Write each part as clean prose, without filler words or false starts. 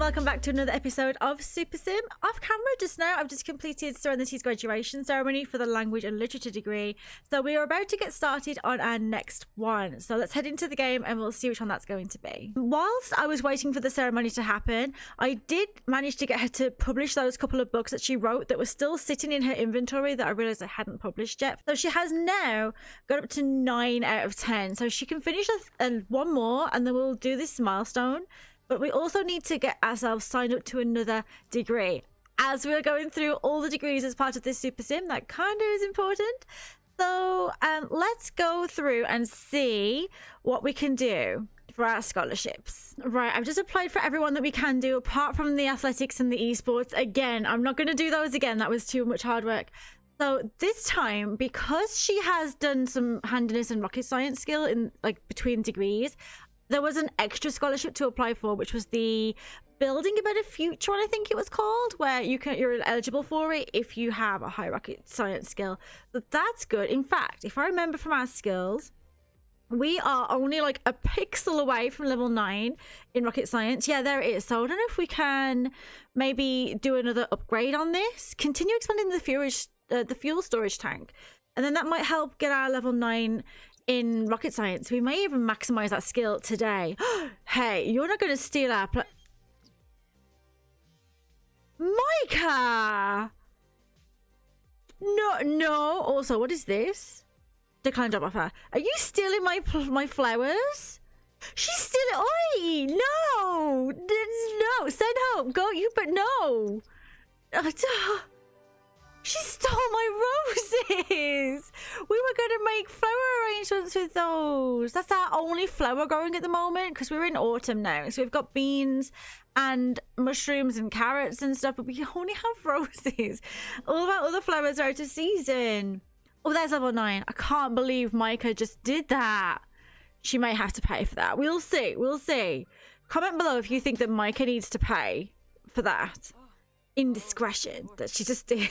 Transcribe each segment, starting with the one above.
welcome back to another episode of SuperSim. Off camera just now, I've just completed Serenity's graduation ceremony for the language and literature degree. So we are about to get started on our next one. So let's head into the game and we'll see which one that's going to be. Whilst I was waiting for the ceremony to happen, I did manage to get her to publish those couple of books that she wrote that were still sitting in her inventory that I realized I hadn't published yet. So she has now got up to 9 out of 10. So she can finish one more and then we'll do this milestone. But we also need to get ourselves signed up to another degree. As we're going through all the degrees as part of this Super Sim, that kind of is important. So let's go through and see what we can do for our scholarships. Right, I've just applied for everyone that we can do, apart from the athletics and the esports. Again, I'm not going to do those again. That was too much hard work. So this time, because she has done some handiness and rocket science skill in between degrees, there was an extra scholarship to apply for, which was the Building a Better Future one, I think it was called, where you're eligible for it if you have a high rocket science skill. So that's good. In fact, if I remember from our skills, we are only like a pixel away from level 9 in rocket science. Yeah, there it is. So I don't know if we can maybe do another upgrade on this. Continue expanding the fuel storage tank. And then that might help get our level 9 in rocket science. We may even maximize that skill today. Hey, you're not going to steal our Micah! No. Also, what is this? Decline job offer. Are you stealing my flowers? She's stealing. Oi! No! Send home. Go you, but no. She stole my roses! We were going to make flower arrangements with those. That's our only flower growing at the moment because we're in autumn now. So we've got beans and mushrooms and carrots and stuff, but we only have roses. All of our other flowers are out of season. Oh, there's level 9. I can't believe Micah just did that. She may have to pay for that. We'll see. We'll see. Comment below if you think that Micah needs to pay for that indiscretion that she just did.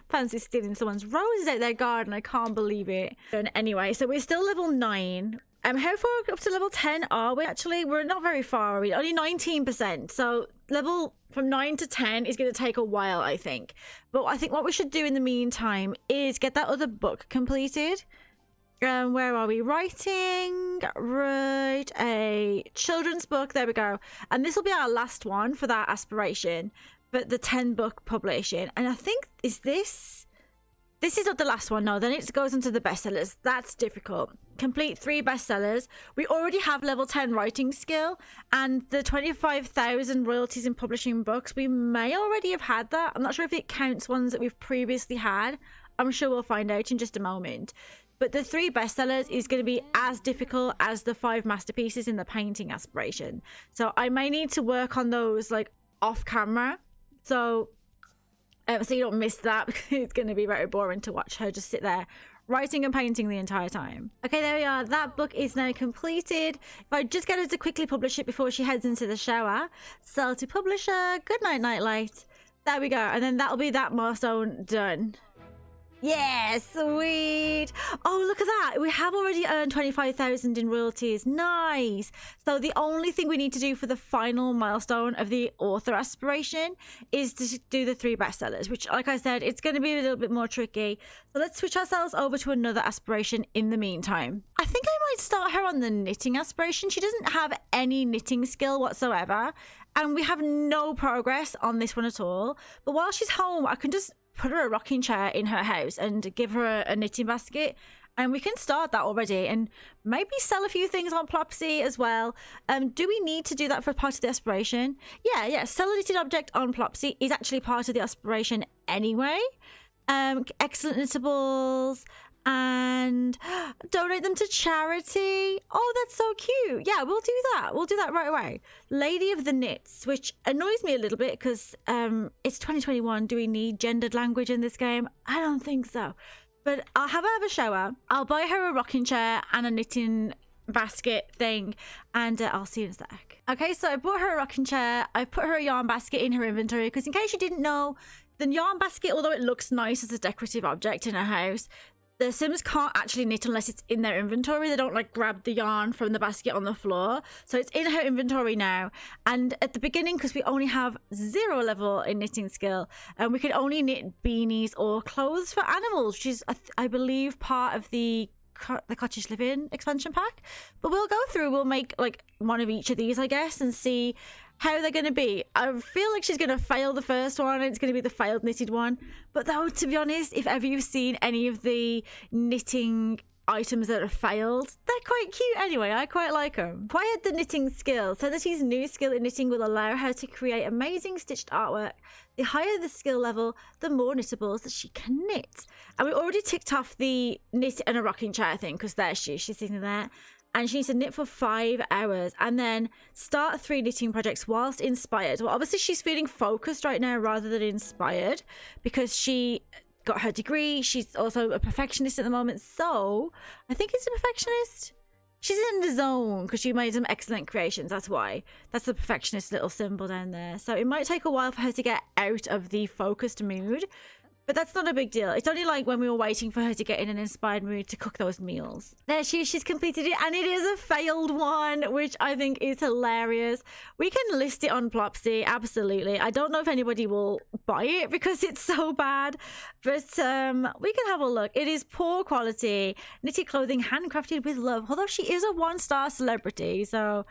Fancy stealing someone's roses out their garden. I can't believe it. And anyway, so we're still level 9. How far up to level 10 are we? Actually, we're not very far. We're only 19%. So level from 9 to 10 is going to take a while, I think. But I think what we should do in the meantime is get that other book completed. Where are we? Writing. Right, a children's book. There we go. And this will be our last one for that aspiration. But the 10 book publishing. And I think, this is not the last one. No, then it goes into the bestsellers. That's difficult. Complete 3 bestsellers. We already have level 10 writing skill and the 25,000 royalties in publishing books. We may already have had that. I'm not sure if it counts ones that we've previously had. I'm sure we'll find out in just a moment. But the 3 bestsellers is going to be as difficult as the 5 masterpieces in the painting aspiration. So I may need to work on those off camera. So you don't miss that, because it's going to be very boring to watch her just sit there writing and painting the entire time. Okay, there we are. That book is now completed. If I just get her to quickly publish it before she heads into the shower. Sell to publisher. Good night, Nightlight. There we go. And then that'll be that milestone done. Yeah, sweet. Oh, look at that. We have already earned 25,000 in royalties. Nice. So the only thing we need to do for the final milestone of the author aspiration is to do the 3 bestsellers, which, like I said, it's going to be a little bit more tricky. So let's switch ourselves over to another aspiration in the meantime. I think I might start her on the knitting aspiration. She doesn't have any knitting skill whatsoever, and we have no progress on this one at all. But while she's home, I can just put her a rocking chair in her house and give her a knitting basket, and we can start that already and maybe sell a few things on Plopsy as well. Do we need to do that for part of the aspiration? Yeah, sell a knitted object on Plopsy is actually part of the aspiration anyway. Excellent knittables, and donate them to charity. Oh, that's so cute. Yeah, we'll do that. We'll do that right away. Lady of the Knits, which annoys me a little bit because it's 2021. Do we need gendered language in this game? I don't think so. But I'll have her show her. I'll buy her a rocking chair and a knitting basket thing, and I'll see you in a sec. Okay, so I bought her a rocking chair. I put her a yarn basket in her inventory because, in case you didn't know, the yarn basket, although it looks nice as a decorative object in her house, the Sims can't actually knit unless it's in their inventory. They don't like grab the yarn from the basket on the floor. So it's in her inventory now. And at the beginning, because we only have 0 level in knitting skill, and we could only knit beanies or clothes for animals, which is, I believe, part of the cottage living expansion pack. But we'll go through, we'll make like one of each of these, I guess, and see how they're going to be. I feel like she's going to fail the first one, and it's going to be the failed knitted one. But though, to be honest, if ever you've seen any of the knitting items that have failed, they're quite cute anyway. I quite like them. Acquired the knitting skill. Sanity's new skill in knitting will allow her to create amazing stitched artwork. The higher the skill level, the more knittables that she can knit. And we already ticked off the knit and a rocking chair thing, because there she's sitting there. And she needs to knit for 5 hours and then start 3 knitting projects whilst inspired. Well, obviously she's feeling focused right now rather than inspired, because she got her degree. She's also a perfectionist at the moment. So I think it's a perfectionist. She's in the zone because she made some excellent creations. That's why. That's the perfectionist little symbol down there. So it might take a while for her to get out of the focused mood. But that's not a big deal. It's only like when we were waiting for her to get in an inspired mood to cook those meals. There she is. She's completed it. And it is a failed one, which I think is hilarious. We can list it on Plopsy. Absolutely. I don't know if anybody will buy it because it's so bad. But we can have a look. It is poor quality. Knitted clothing handcrafted with love. Although she is a 1-star celebrity. So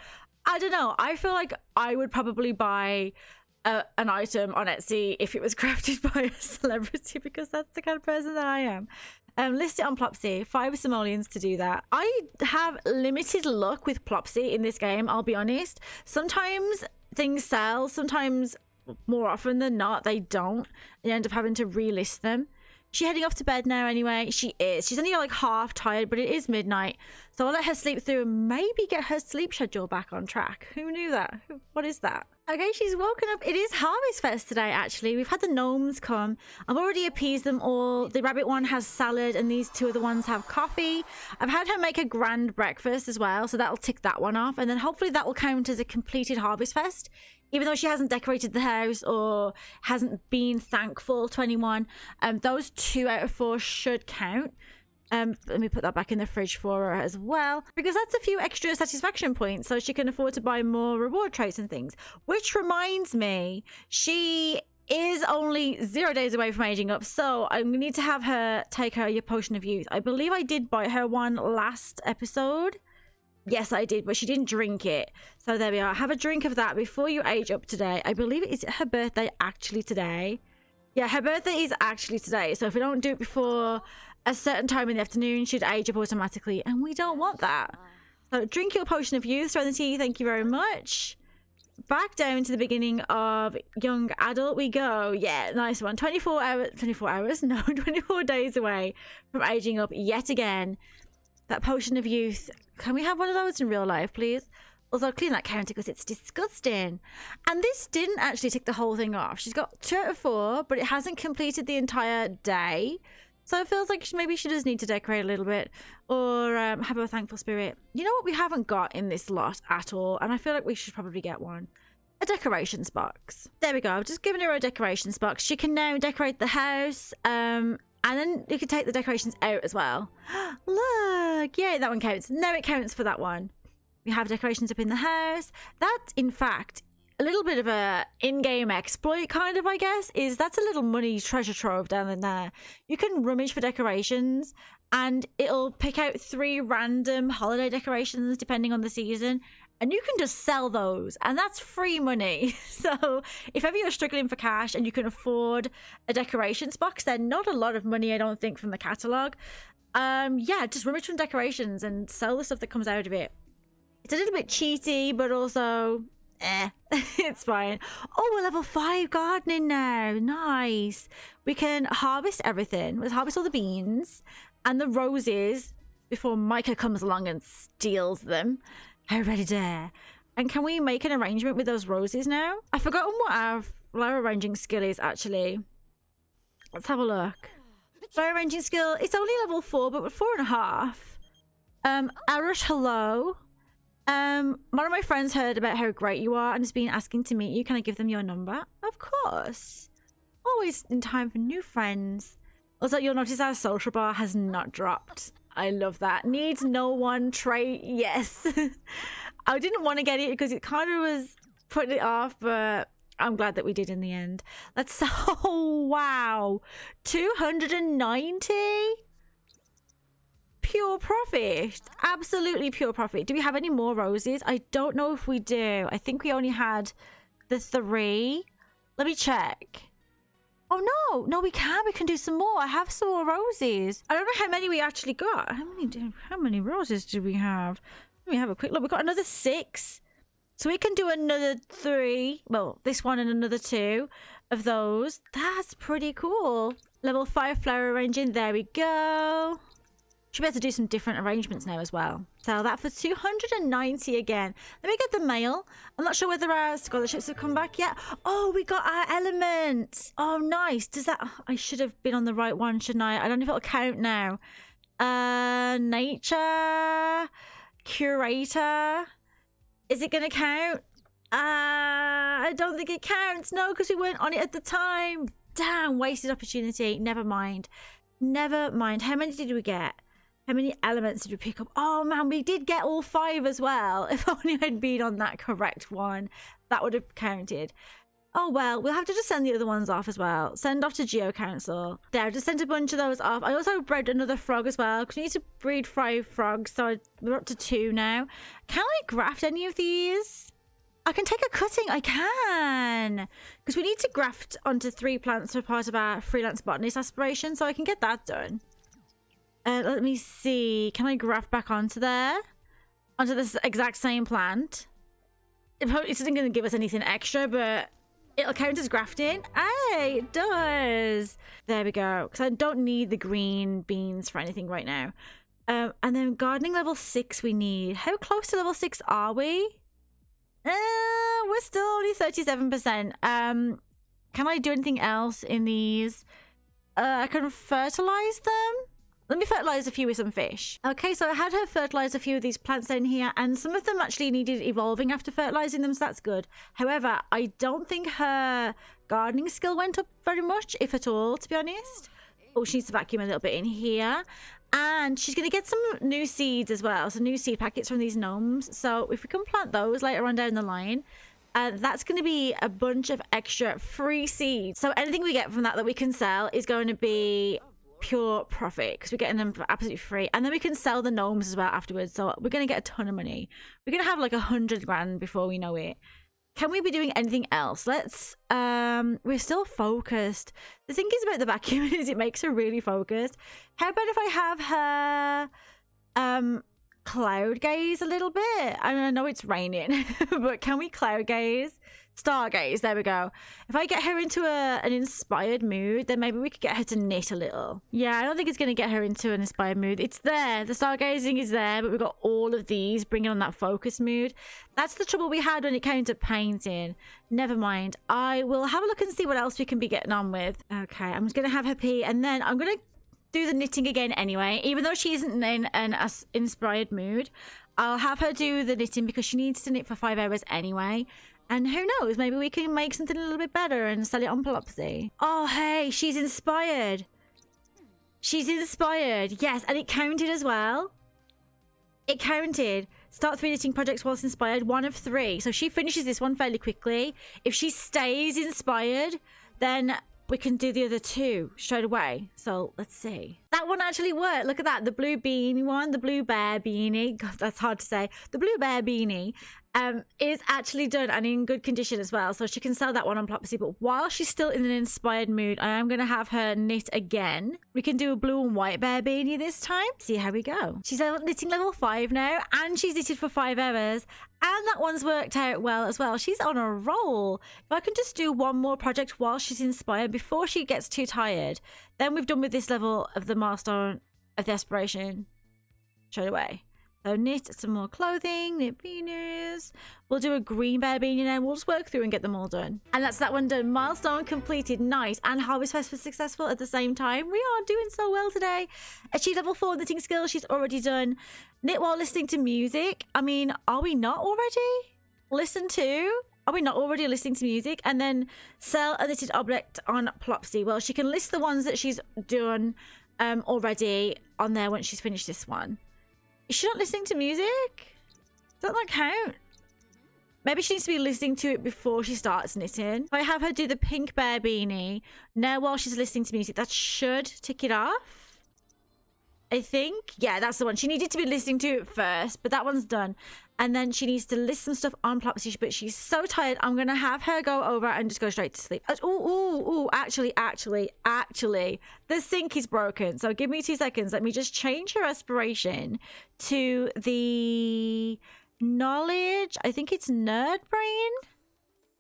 I don't know. I feel like I would probably buy an item on Etsy if it was crafted by a celebrity, because that's the kind of person that I am. List it on Plopsy. 5 simoleons to do that. I have limited luck with Plopsy in this game, I'll be honest. Sometimes things sell, sometimes more often than not they don't, and you end up having to relist them. She heading off to bed now anyway? She is. She's only like half tired, but it is midnight. So I'll let her sleep through and maybe get her sleep schedule back on track. Who knew that? What is that? Okay, she's woken up. It is Harvest Fest today, actually. We've had the gnomes come. I've already appeased them all. The rabbit one has salad and these 2 other ones have coffee. I've had her make a grand breakfast as well, so that'll tick that one off. And then hopefully that will count as a completed Harvest Fest. Even though she hasn't decorated the house or hasn't been thankful to anyone, those 2 out of 4 should count. Let me put that back in the fridge for her as well, because that's a few extra satisfaction points, so she can afford to buy more reward traits and things. Which reminds me, she is only 0 days away from aging up, so I'm gonna need to have her take her your potion of youth. I believe I did buy her one last episode. Yes, I did, but she didn't drink it. So there we are. Have a drink of that before you age up today. I believe it is her birthday actually today. Yeah, her birthday is actually today. So if we don't do it before a certain time in the afternoon, she'd age up automatically. And we don't want that. So drink your potion of youth, Serenity. Thank you very much. Back down to the beginning of young adult we go. Yeah, nice one. 24 hours? No, 24 days away from aging up yet again. That potion of youth. Can we have one of those in real life, please? Also, clean that counter because it's disgusting. And this didn't actually tick the whole thing off. She's got 2 out of 4, but it hasn't completed the entire day. So it feels like maybe she does need to decorate a little bit or have a thankful spirit. You know what we haven't got in this lot at all? And I feel like we should probably get one. A decorations box. There we go. I've just given her a decorations box. She can now decorate the house. And then you can take the decorations out as well. Look, yeah, that one counts. No, it counts for that one. We have decorations up in the house. That, in fact, a little bit of a in-game exploit kind of, I guess, is that's a little money treasure trove down in there. You can rummage for decorations and it'll pick out 3 random holiday decorations depending on the season. And you can just sell those, and that's free money. So if ever you're struggling for cash and you can afford a decorations box, they're not a lot of money, I don't think, from the catalogue. Yeah, just rummage from decorations and sell the stuff that comes out of it. It's a little bit cheaty, but also, it's fine. Oh, we're level 5 gardening now. Nice. We can harvest everything. Let's harvest all the beans and the roses before Micah comes along and steals them. How ready there. And can we make an arrangement with those roses now? I've forgotten what our flower arranging skill is, actually. Let's have a look. Flower arranging skill, it's only level 4, but we're 4.5. Arush, hello. One of my friends heard about how great you are and has been asking to meet you. Can I give them your number? Of course. Always in time for new friends. Also, you'll notice our social bar has not dropped. I love that. Needs no one trait. Yes. I didn't want to get it because it kind of was putting it off, but I'm glad that we did in the end. Let's... Oh, wow. 290? Pure profit. Absolutely pure profit. Do we have any more roses? I don't know if we do. I think we only had the 3. Let me check. Oh, no. No, we can. We can do some more. I have some more roses. I don't know how many we actually got. How many roses do we have? Let me have a quick look. We've got another 6. So we can do another 3. Well, this one and another 2 of those. That's pretty cool. Level 5 flower arranging. There we go. Should be able to do some different arrangements now as well. Sell that for 290 again. Let me get the mail. I'm not sure whether our scholarships have come back yet. Oh, we got our elements. Oh, nice. Does that... I should have been on the right one, shouldn't I? I don't know if it'll count now. Nature. Curator. Is it going to count? I don't think it counts. No, because we weren't on it at the time. Damn, wasted opportunity. Never mind. Never mind. How many did we get? How many elements did we pick up? Oh, man, we did get all 5 as well. If only I'd been on that correct one, that would have counted. Oh, well, we'll have to just send the other ones off as well. Send off to Geo Council. There, I just sent a bunch of those off. I also bred another frog as well, because we need to breed 5 frogs, so we're up to 2 now. Can I graft any of these? I can take a cutting. I can. Because we need to graft onto 3 plants for part of our freelance botanist aspiration, so I can get that done. Let me see. Can I graft back onto there? Onto this exact same plant? It isn't going to give us anything extra, but it'll count as grafting. Hey, it does. There we go. Because I don't need the green beans for anything right now. And then gardening level 6 we need. How close to level 6 are we? We're still only 37%. Can I do anything else in these? I can fertilize them. Let me fertilize a few with some fish. Okay, so I had her fertilize a few of these plants down here, and some of them actually needed evolving after fertilizing them, so that's good. However, I don't think her gardening skill went up very much, if at all, to be honest. Oh, she needs to vacuum a little bit in here. And she's going to get some new seeds as well, so new seed packets from these gnomes. So if we can plant those later on down the line, that's going to be a bunch of extra free seeds. So anything we get from that we can sell is going to be pure profit, because we're getting them for absolutely free. And then we can sell the gnomes as well afterwards, so we're going to get a ton of money. We're going to have like 100 grand before we know it. Can we be doing anything else? Let's we're still focused. The thing is about the vacuum is it makes her really focused. How about if I have her cloud gaze a little bit? I know it's raining, but can we cloud gaze? Stargaze, there we go. If I get her into an inspired mood, then maybe we could get her to knit a little. Yeah, I don't think it's going to get her into an inspired mood. It's there. The stargazing is there, but we've got all of these bringing on that focus mood. That's the trouble we had when it came to painting. Never mind. I will have a look and see what else we can be getting on with. Okay, I'm just going to have her pee, and then I'm going to do the knitting again anyway. Even though she isn't in an inspired mood, I'll have her do the knitting because she needs to knit for 5 hours anyway. And who knows, maybe we can make something a little bit better and sell it on Plopsy. Oh, hey, she's inspired. She's inspired. Yes, and it counted as well. It counted. Start 3 knitting projects whilst inspired. 1 of 3. So she finishes this one fairly quickly. If she stays inspired, then we can do the other 2 straight away. So let's see. That one actually worked. Look at that. The blue beanie one, the blue bear beanie. God, that's hard to say. The blue bear beanie is actually done and in good condition as well. So she can sell that one on Plopsy. But while she's still in an inspired mood, I am going to have her knit again. We can do a blue and white bear beanie this time. See how we go. She's knitting level 5 now, and she's knitted for 5 hours. And that one's worked out well as well. She's on a roll. If I can just do one more project while she's inspired before she gets too tired, then we've done with this level of the milestone of the aspiration straight away. So knit some more clothing, knit beanies. We'll do a green bear beanie now. We'll just work through and get them all done. And that's that one done. Milestone completed. Nice. And Harvest Fest was successful at the same time. We are doing so well today. Achieved level 4 knitting skills. She's already done. Knit while listening to music. I mean, are we not already? Listen to? Are we not already listening to music? And then sell a listed object on Plopsy. Well, she can list the ones that she's done already on there once she's finished this one. Is she not listening to music? Does that not count? Maybe she needs to be listening to it before she starts knitting. If I have her do the pink bear beanie now while she's listening to music, that should tick it off. I think. Yeah, that's the one. She needed to be listening to it first, but that one's done. And then she needs to list some stuff on Plopsy, but she's so tired. I'm going to have her go over and just go straight to sleep. Actually, the sink is broken. So give me 2 seconds. Let me just change her aspiration to the knowledge. I think it's nerd brain.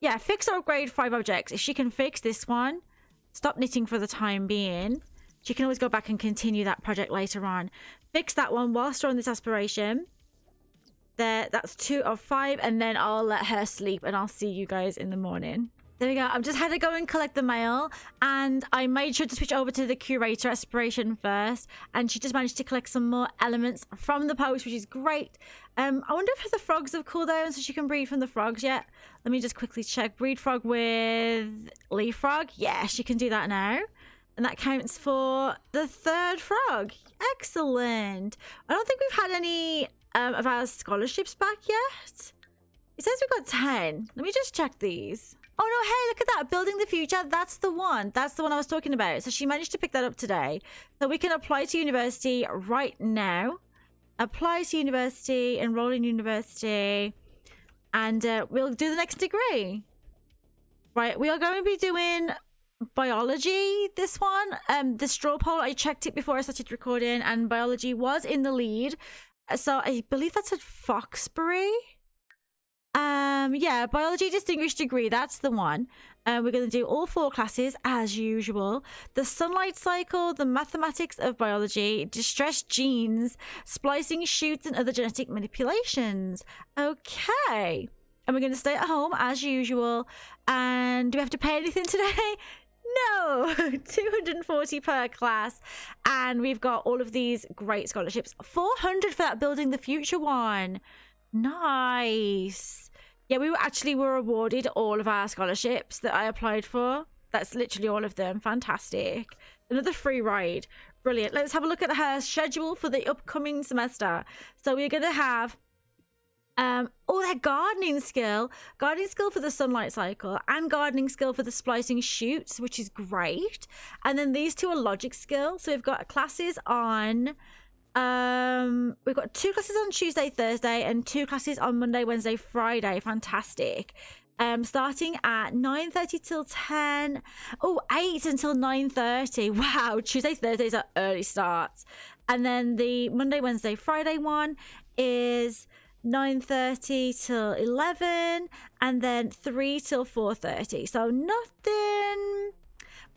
Yeah, fix or upgrade 5 objects. If she can fix this one, stop knitting for the time being. She can always go back and continue that project later on. Fix that one whilst we're on this aspiration. There, that's 2 of 5, and then I'll let her sleep and I'll see you guys in the morning. There we go. I've just had to go and collect the mail, and I made sure to switch over to the curator aspiration first, and she just managed to collect some more elements from the post, which is great. I wonder if the frogs have cooled down so she can breed from the frogs yet. Let me just quickly check. Breed frog with leaf frog. Yeah, she can do that now. And that counts for the 3rd frog. Excellent. I don't think we've had any of our scholarships back yet. It says we've got 10. Let me just check these. Oh no, hey, look at that. Building the future. That's the one. That's the one I was talking about. So she managed to pick that up today. So we can apply to university right now. Apply to university, enroll in university, and we'll do the next degree. Right, we are going to be doing biology this one. The straw poll, I checked it before I started recording, and biology was in the lead. So I believe that's at Foxbury. Yeah, biology distinguished degree, that's the one. We're going to do all 4 classes as usual. The sunlight cycle, the mathematics of biology, distressed genes, splicing shoots, and other genetic manipulations. Okay. And we're going to stay at home as usual. And do we have to pay anything today? No. 240 per class. And we've got all of these great scholarships. 400 for that building the future one. Nice. Yeah, we were awarded all of our scholarships that I applied for. That's literally all of them. Fantastic. Another free ride. Brilliant. Let's have a look at her schedule for the upcoming semester. So we're going to have their gardening skill for the sunlight cycle, and gardening skill for the splicing shoots, which is great. And then these 2 are logic skill. So we've got classes on we've got 2 classes on Tuesday, Thursday, and 2 classes on Monday, Wednesday, Friday. Fantastic. Starting at 9:30 till 10. 8 until 9:30. Wow, Tuesday, Thursdays are early starts. And then the Monday, Wednesday, Friday one is 9:30 till 11, and then 3 till 4:30. So nothing,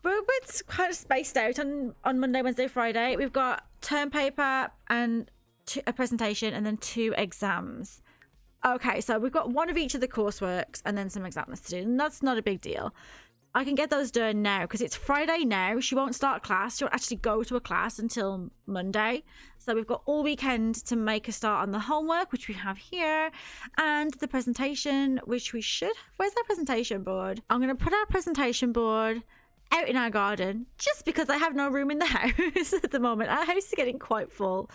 but it's kind of spaced out on Monday, Wednesday, Friday. We've got term paper and a presentation, and then 2 exams. Okay, so we've got 1 of each of the courseworks and then some exams to do, and that's not a big deal. I can get those done now because it's Friday now. She won't start class. She won't actually go to a class until Monday. So we've got all weekend to make a start on the homework, which we have here, and the presentation, which we should... Where's our presentation board? I'm going to put our presentation board out in our garden just because I have no room in the house at the moment. Our house is getting quite full.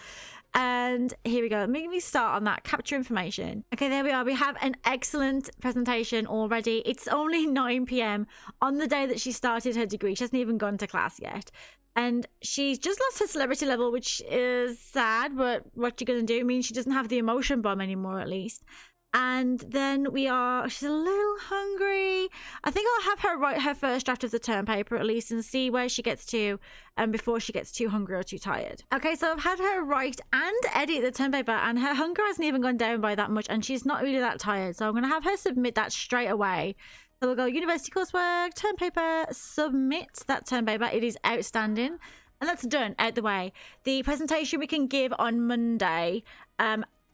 And here we go. Let me start on that. Capture information. Okay, there we are. We have an excellent presentation already. It's only 9 p.m. on the day that she started her degree. She hasn't even gone to class yet. And she's just lost her celebrity level, which is sad, but what you gonna do? It means she doesn't have the emotion bomb anymore, at least. And then she's a little hungry. I think I'll have her write her first draft of the term paper at least and see where she gets to before she gets too hungry or too tired. Okay, so I've had her write and edit the term paper, and her hunger hasn't even gone down by that much, and she's not really that tired. So I'm going to have her submit that straight away. So we'll go university coursework, term paper, submit that term paper. It is outstanding. And that's done, out the way. The presentation we can give on Monday,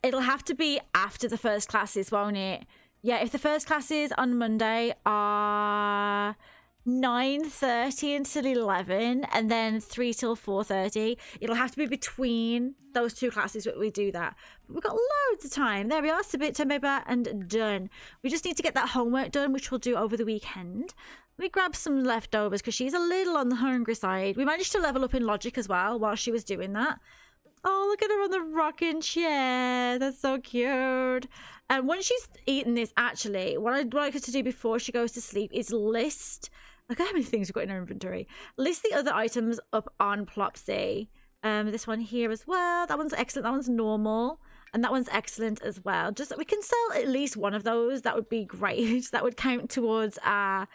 it'll have to be after the first classes, won't it? Yeah, if the first classes on Monday are 9:30 until 11, and then 3 till 4:30. It'll have to be between those two classes that we do that. But we've got loads of time. There we are, submit to member and done. We just need to get that homework done, which we'll do over the weekend. Let me grab some leftovers because she's a little on the hungry side. We managed to level up in logic as well while she was doing that. Oh, look at her on the rocking chair. That's so cute. And once she's eaten this, actually, what I'd like her to do before she goes to sleep is list. Look at how many things we've got in our inventory. List the other items up on Plopsy. This one here as well. That one's excellent. That one's normal. And that one's excellent as well. Just we can sell at least one of those. That would be great. That would count towards our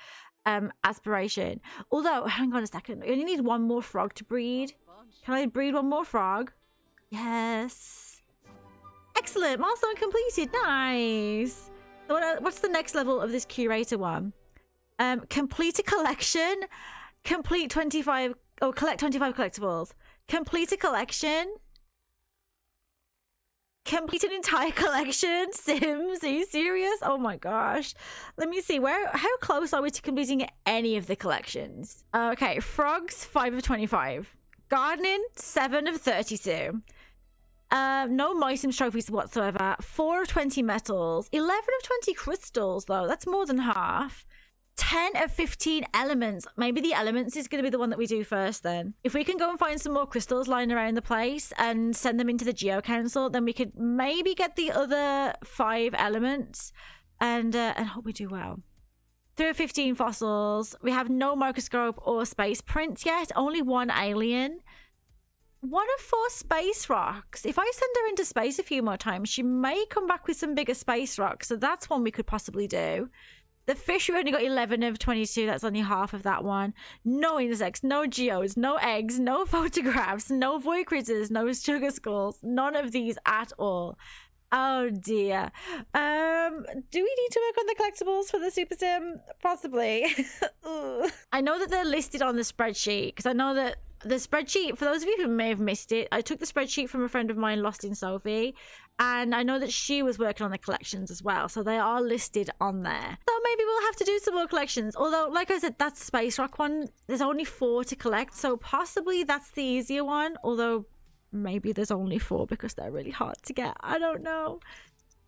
aspiration. Although, hang on a second. We only need one more frog to breed. Can I breed one more frog? Yes. Excellent. Milestone completed. Nice. So what's the next level of this curator one? Complete a collection. Complete 25. Oh, collect 25 collectibles. Complete a collection. Complete an entire collection. Sims, are you serious? Oh my gosh. Let me see. How close are we to completing any of the collections? Okay, frogs 5 of 25. Gardening 7 of 32. No My Sims trophies whatsoever. 4 of 20 metals. 11 of 20 crystals though. That's more than half. 10 of 15 elements. Maybe the elements is going to be the one that we do first then. If we can go and find some more crystals lying around the place and send them into the Geo Council, then we could maybe get the other 5 elements and hope we do well. 3 of 15 fossils. We have no microscope or space prints yet. Only 1 alien. 1 of 4 space rocks. If I send her into space a few more times, she may come back with some bigger space rocks. So that's one we could possibly do. The fish, we only got 11 of 22. That's only half of that one. No insects, no geos, no eggs, no photographs, no void critters, no sugar skulls. None of these at all. Oh dear. Do we need to work on the collectibles for the SuperSim? Possibly. I know that they're listed on the spreadsheet because I know that the spreadsheet, for those of you who may have missed it, I took the spreadsheet from a friend of mine, Lost in Sophie, and I know that she was working on the collections as well, so they are listed on there. So maybe we'll have to do some more collections, although like I said, that Space Rock one, there's only 4 to collect, so possibly that's the easier one, although maybe there's only 4 because they're really hard to get. I don't know.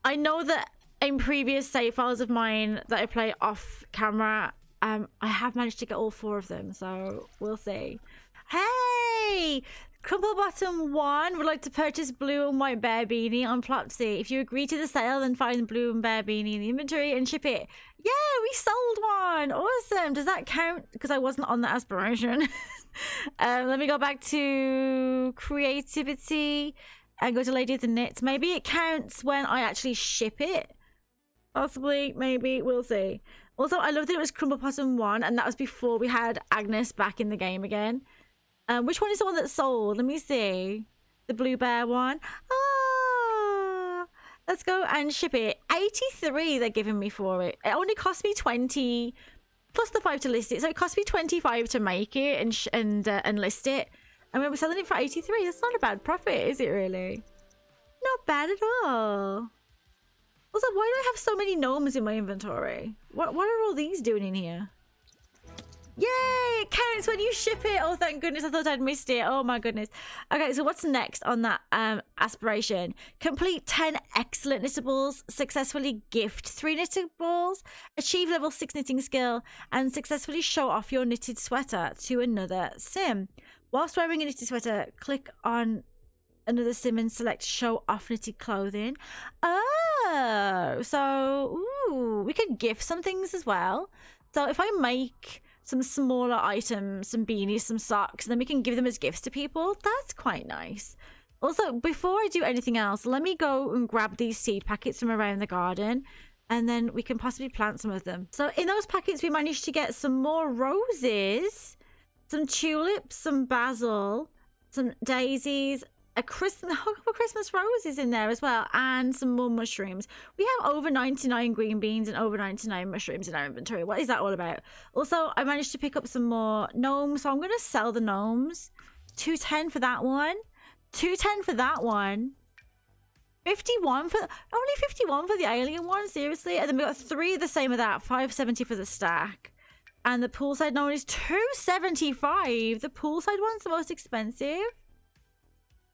I know that in previous save files of mine that I play off camera, I have managed to get all 4 of them, so we'll see. Hey! Crumple Bottom 1 would like to purchase blue and white bear beanie on Plopsy. If you agree to the sale, then find the blue and bear beanie in the inventory and ship it. Yeah, we sold one! Awesome! Does that count? Because I wasn't on the aspiration. Let me go back to creativity and go to Lady of the Knits. Maybe it counts when I actually ship it. Possibly, maybe, we'll see. Also, I love that it was Crumple Bottom 1 and that was before we had Agnes back in the game again. Which one is the one that sold? Let me see. The blue bear one. Ah, let's go and ship it. 83 they're giving me for it. It only cost me 20 plus the 5 to list it. So it cost me 25 to make it and list it. And we're selling it for 83. That's not a bad profit, is it really? Not bad at all. Also, why do I have so many gnomes in my inventory? What are all these doing in here? Yay! It counts when you ship it. Oh, thank goodness. I thought I'd missed it. Oh, my goodness. Okay, so what's next on that aspiration? Complete 10 excellent knittables. Successfully gift 3 knittables. Achieve level 6 knitting skill. And successfully show off your knitted sweater to another sim. Whilst wearing a knitted sweater, click on another sim and select show off knitted clothing. Oh, so ooh, we could gift some things as well. So if I make some smaller items, some beanies, some socks, and then we can give them as gifts to people. That's quite nice. Also, before I do anything else, let me go and grab these seed packets from around the garden, and then we can possibly plant some of them. So in those packets, we managed to get some more roses, some tulips, some basil, some daisies, a Christmas roses in there as well, and some more mushrooms. We have over 99 green beans and over 99 mushrooms in our inventory. What is that all about? Also, I managed to pick up some more gnomes, so I'm going to sell the gnomes. 210 for that one. 210 for that one. 51 for only 51 for the alien one, seriously. And then we got 3 the same of that. 570 for the stack. And the poolside one is $275. The poolside one's the most expensive.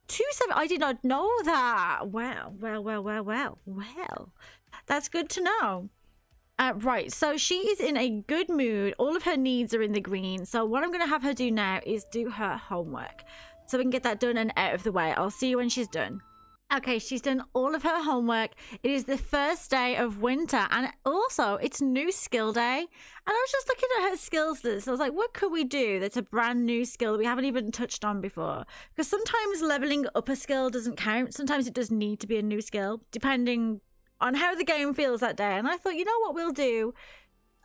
$270. I did not know that. Well. That's good to know. Right, so she is in a good mood. All of her needs are in the green. So what I'm going to have her do now is do her homework. So we can get that done and out of the way. I'll see you when she's done. Okay, she's done all of her homework. It is the first day of winter, and also it's new skill day. And I was just looking at her skills list. I was like, what could we do that's a brand new skill that we haven't even touched on before? Because sometimes leveling up a skill doesn't count. Sometimes it does need to be a new skill, depending on how the game feels that day. And I thought, you know what we'll do?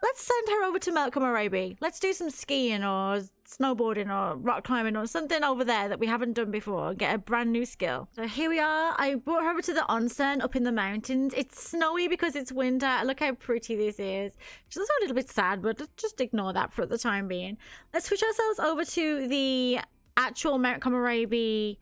Let's send her over to Mt Komorebi. Let's do some skiing or snowboarding or rock climbing or something over there that we haven't done before and get a brand new skill. So here we are. I brought her over to the onsen up in the mountains. It's snowy because it's winter. Look how pretty this is. She's also a little bit sad, but just ignore that for the time being. Let's switch ourselves over to the actual Mt Komorebi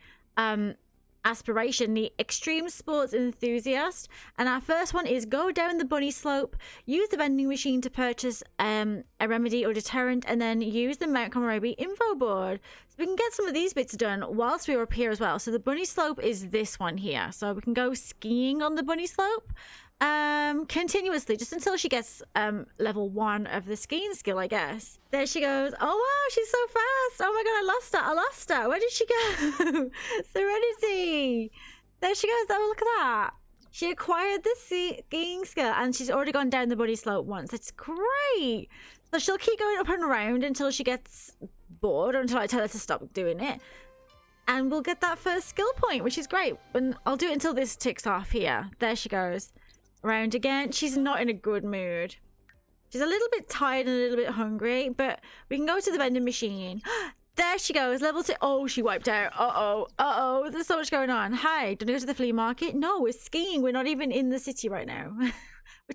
aspiration, the extreme sports enthusiast. And our first one is go down the bunny slope, use the vending machine to purchase a remedy or deterrent, and then use the Mt Komorebi info board. So we can get some of these bits done whilst we're up here as well. So the bunny slope is this one here, so we can go skiing on the bunny slope continuously just until she gets level 1 of the skiing skill, I guess. There she goes. Oh wow, she's so fast. Oh my god, I lost her. Where did she go? Serenity. There she goes. Oh, look at that. She acquired the skiing skill and she's already gone down the bunny slope once. That's great. So she'll keep going up and around until she gets bored or until I tell her to stop doing it. And we'll get that first skill point, which is great. And I'll do it until this ticks off here. There she goes. Around again. She's not in a good mood. She's a little bit tired and a little bit hungry, but we can go to the vending machine. There she goes, level 2. Oh, she wiped out. Uh-oh, there's so much going on. Hi, do you go to the flea market? No, we're skiing. We're not even in the city right now. We're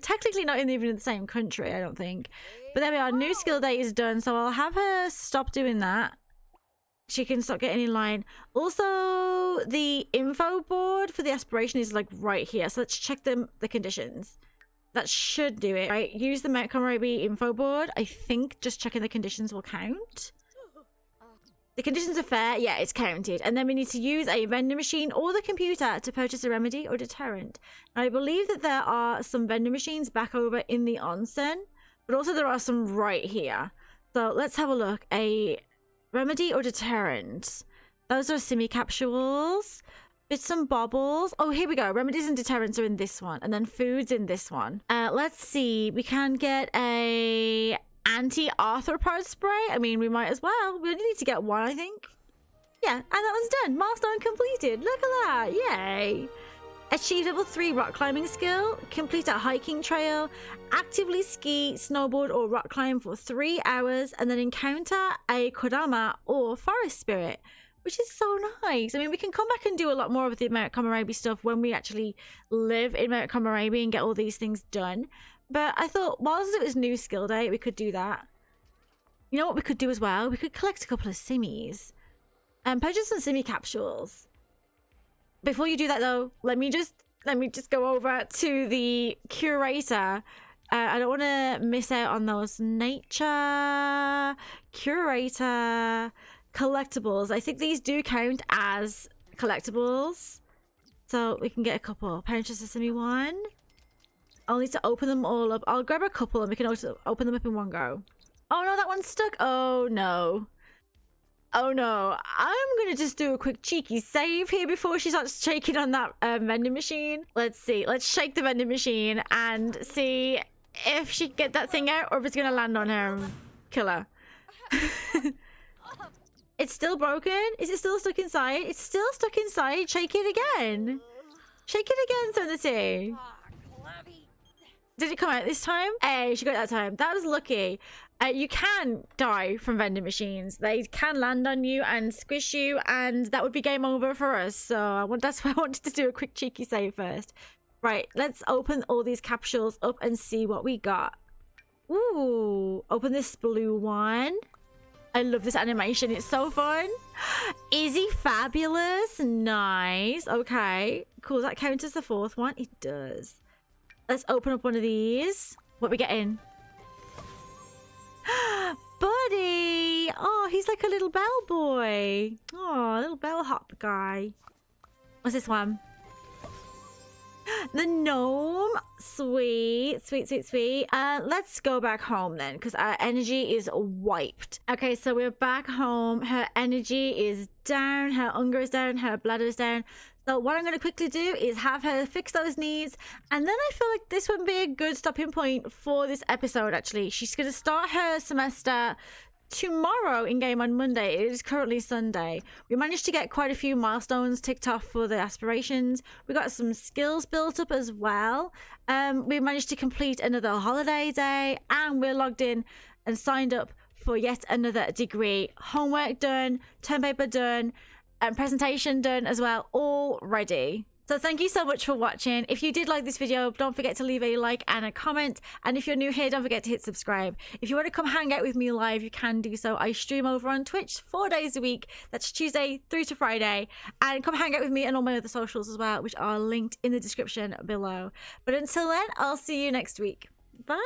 technically not even in the same country, I don't think. But there we are, new skill day is done, so I'll have her stop doing that. She can start getting in line. Also, the info board for the aspiration is like right here. So let's check the conditions. That should do it, right? Use the Mt Komorebi info board. I think just checking the conditions will count. The conditions are fair. Yeah, it's counted. And then we need to use a vending machine or the computer to purchase a remedy or deterrent. And I believe that there are some vending machines back over in the onsen, but also there are some right here. So let's have a look. A remedy or deterrent. Those are simi capsules. Bits and bobbles. Oh, here we go. Remedies and deterrents are in this one. And then foods in this one. Let's see. We can get a anti-arthropod spray. I mean, we might as well. We only need to get one, I think. Yeah, and that one's done. Milestone completed. Look at that. Yay. Achieve level 3 rock climbing skill. Complete a hiking trail. Actively ski, snowboard, or rock climb for 3 hours. And then encounter a kodama or forest spirit, which is so nice. I mean, we can come back and do a lot more of the Mt Komorebi stuff when we actually live in Mt Komorebi and get all these things done. But I thought, whilst it was new skill day, we could do that. You know what we could do as well? We could collect a couple of simmies and purchase some simi capsules. Before you do that, though, let me just go over to the curator. I don't want to miss out on those nature curator collectibles. I think these do count as collectibles, so we can get a couple. Purchase a simi one. I'll need to open them all up. I'll grab a couple and we can also open them up in one go. Oh no, that one's stuck. Oh no. Oh no. I'm gonna just do a quick cheeky save here before she starts shaking on that vending machine. Let's see. Let's shake the vending machine and see if she can get that thing out or if it's gonna land on her and kill her. It's still broken. Is it still stuck inside? It's still stuck inside. Shake it again. Shake it again, Serenity. Did it come out this time? Hey, she got it that time. That was lucky. You can die from vending machines. They can land on you and squish you, and that would be game over for us. So that's why I wanted to do a quick cheeky save first. Right, let's open all these capsules up and see what we got. Ooh, open this blue one. I love this animation. It's so fun. Izzy Fabulous. Nice. Okay, cool. Does that count as the 4th one? It does. Let's open up one of these. What we getting? ready. Oh, he's like a little bell boy. Oh, a little bellhop guy. What's this one? The gnome. Sweet, sweet, sweet, sweet. Let's go back home then, because our energy is wiped. Okay, so we're back home. Her energy is down, her hunger is down, her bladder is down. So what I'm going to quickly do is have her fix those needs, and then I feel like this would be a good stopping point for this episode. Actually, she's going to start her semester tomorrow in game on Monday. It is currently Sunday. We managed to get quite a few milestones ticked off for the aspirations. We got some skills built up as well. We managed to complete another holiday day, and we're logged in and signed up for yet another degree. Homework done, term paper done, and presentation done as well, all ready. So thank you so much for watching. If you did like this video, don't forget to leave a like and a comment. And if you're new here, don't forget to hit subscribe. If you want to come hang out with me live, you can do so. I stream over on Twitch 4 days a week. That's Tuesday through to Friday. And come hang out with me on all my other socials as well, which are linked in the description below. But until then, I'll see you next week. Bye.